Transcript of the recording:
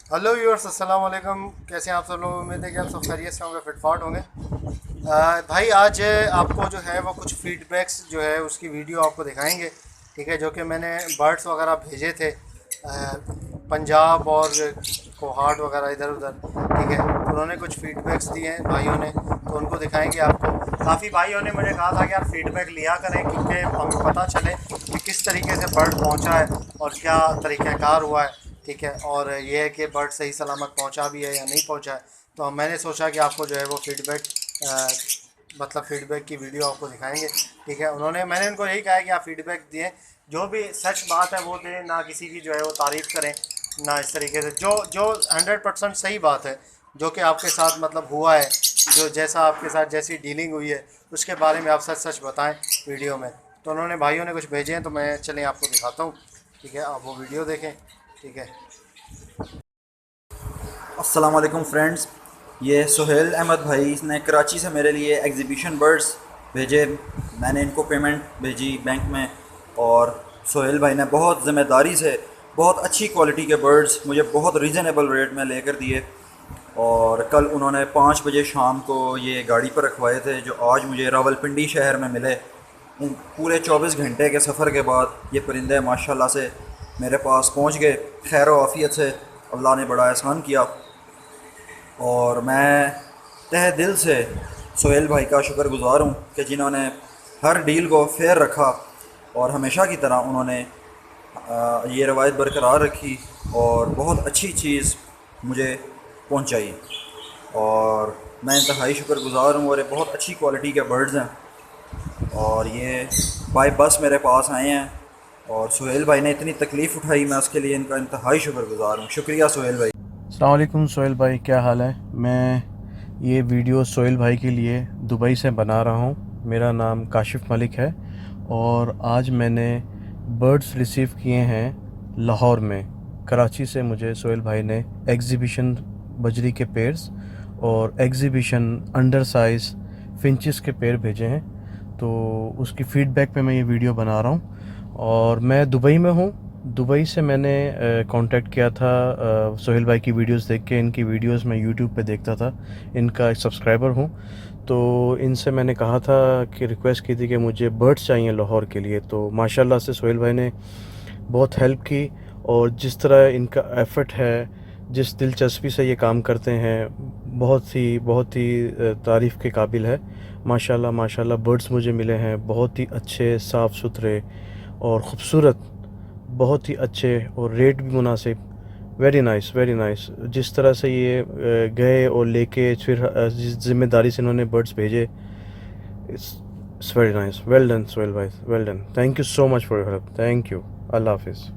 Hello viewers, अस्सलाम वालेकुम। कैसे हैं आप सब लोग? उम्मीद है कि आप सब खैरियत से होंगे, फिटफाट होंगे। भाई आज आपको जो है वो कुछ फीडबैक्स जो है उसकी वीडियो आपको दिखाएंगे। ठीक है, जो कि मैंने बर्ड्स वगैरह भेजे थे पंजाब और कोहाट वगैरह इधर उधर। ठीक है, तो उन्होंने कुछ फीडबैक्स दिए हैं भाइयों ने, तो उनको दिखाएंगे आपको। काफ़ी भाइयों ने मुझे कहा था कि यार फीडबैक लिया करें, क्योंकि हमें पता चले कि किस तरीके से बर्ड पहुंचा है और क्या तरीक़ाकार हुआ है। ठीक है, और ये है कि बर्ड सही सलामत पहुंचा भी है या नहीं पहुंचा है। तो मैंने सोचा कि आपको जो है वो मतलब फ़ीडबैक की वीडियो आपको दिखाएंगे। ठीक है, मैंने उनको यही कहा है कि आप फ़ीडबैक दें, जो भी सच बात है वो दें, ना किसी की जो है वो तारीफ़ करें, ना इस तरीके से। जो जो 100% सही बात है, जो कि आपके साथ मतलब हुआ है, जो जैसा आपके साथ जैसी डीलिंग हुई है, उसके बारे में आप सच सच बताएं वीडियो में। तो उन्होंने भाइयों ने कुछ भेजे हैं, तो मैं चलें आपको दिखाता हूँ। ठीक है, आप वो वीडियो देखें। ठीक है। अस्सलाम वालेकुम फ्रेंड्स। ये सुहेल अहमद भाई ने कराची से मेरे लिए एग्जीबिशन बर्ड्स भेजे। मैंने इनको पेमेंट भेजी बैंक में, और सुहेल भाई ने बहुत ज़िम्मेदारी से बहुत अच्छी क्वालिटी के बर्ड्स मुझे बहुत रीज़नेबल रेट में लेकर दिए। और कल उन्होंने 5 बजे शाम को ये गाड़ी पर रखवाए थे, जो आज मुझे रावलपिंडी शहर में मिले। इन पूरे 24 घंटे के सफ़र के बाद ये परिंदे माशाल्लाह से मेरे पास पहुंच गए खैर आफ़ियत से। अल्लाह ने बड़ा एहसान किया, और मैं तहे दिल से सोहेल भाई का शुक्रगुज़ार हूँ कि जिन्होंने हर डील को फेयर रखा, और हमेशा की तरह उन्होंने ये रवायत बरकरार रखी और बहुत अच्छी चीज़ मुझे पहुँचाई। और मैं इंतहाई शुक्रगुज़ार हूँ, और ये बहुत अच्छी क्वालिटी के बर्ड्स हैं, और ये बाय बस मेरे पास आए हैं। और सुहेल भाई ने इतनी तकलीफ़ उठाई, मैं उसके लिए इनका इंतहाई शुक्रगुज़ार हूँ। शुक्रिया सुहेल भाई। अस्सलाम वालेकुम सोहेल भाई, क्या हाल है? मैं ये वीडियो सोहेल भाई के लिए दुबई से बना रहा हूँ। मेरा नाम काशिफ़ मलिक है, और आज मैंने बर्ड्स रिसीव किए हैं लाहौर में। कराची से मुझे सोहेल भाई ने एग्ज़िबिशन बजरी के पेयर्स और एग्ज़िबिशन अंडर साइज़ फिंचेस के पेयर भेजे हैं। तो उसकी फ़ीडबैक पे मैं ये वीडियो बना रहा हूँ। और मैं दुबई में हूँ। दुबई से मैंने कांटेक्ट किया था सोहेल भाई की वीडियोस देख के। इनकी वीडियोस मैं यूट्यूब पे देखता था, इनका एक सब्सक्राइबर हूँ। तो इनसे मैंने कहा था कि रिक्वेस्ट की थी कि मुझे बर्ड्स चाहिए लाहौर के लिए। तो माशाल्लाह से सोहेल भाई ने बहुत हेल्प की, और जिस तरह इनका एफ़र्ट है, जिस दिलचस्पी से ये काम करते हैं, बहुत ही तारीफ़ के काबिल है। माशाल्लाह माशाल्लाह बर्ड्स मुझे मिले हैं बहुत ही अच्छे, साफ़ सुथरे और ख़ूबसूरत, बहुत ही अच्छे, और रेट भी मुनासिब। Very nice, very nice. जिस तरह से ये गए और लेके फिर जिस ज़िम्मेदारी से इन्होंने बर्ड्स भेजे, it's very nice. Well done Sohail भाई, well done. Thank you so much for your help. Thank you. अल्लाह हाफिज़।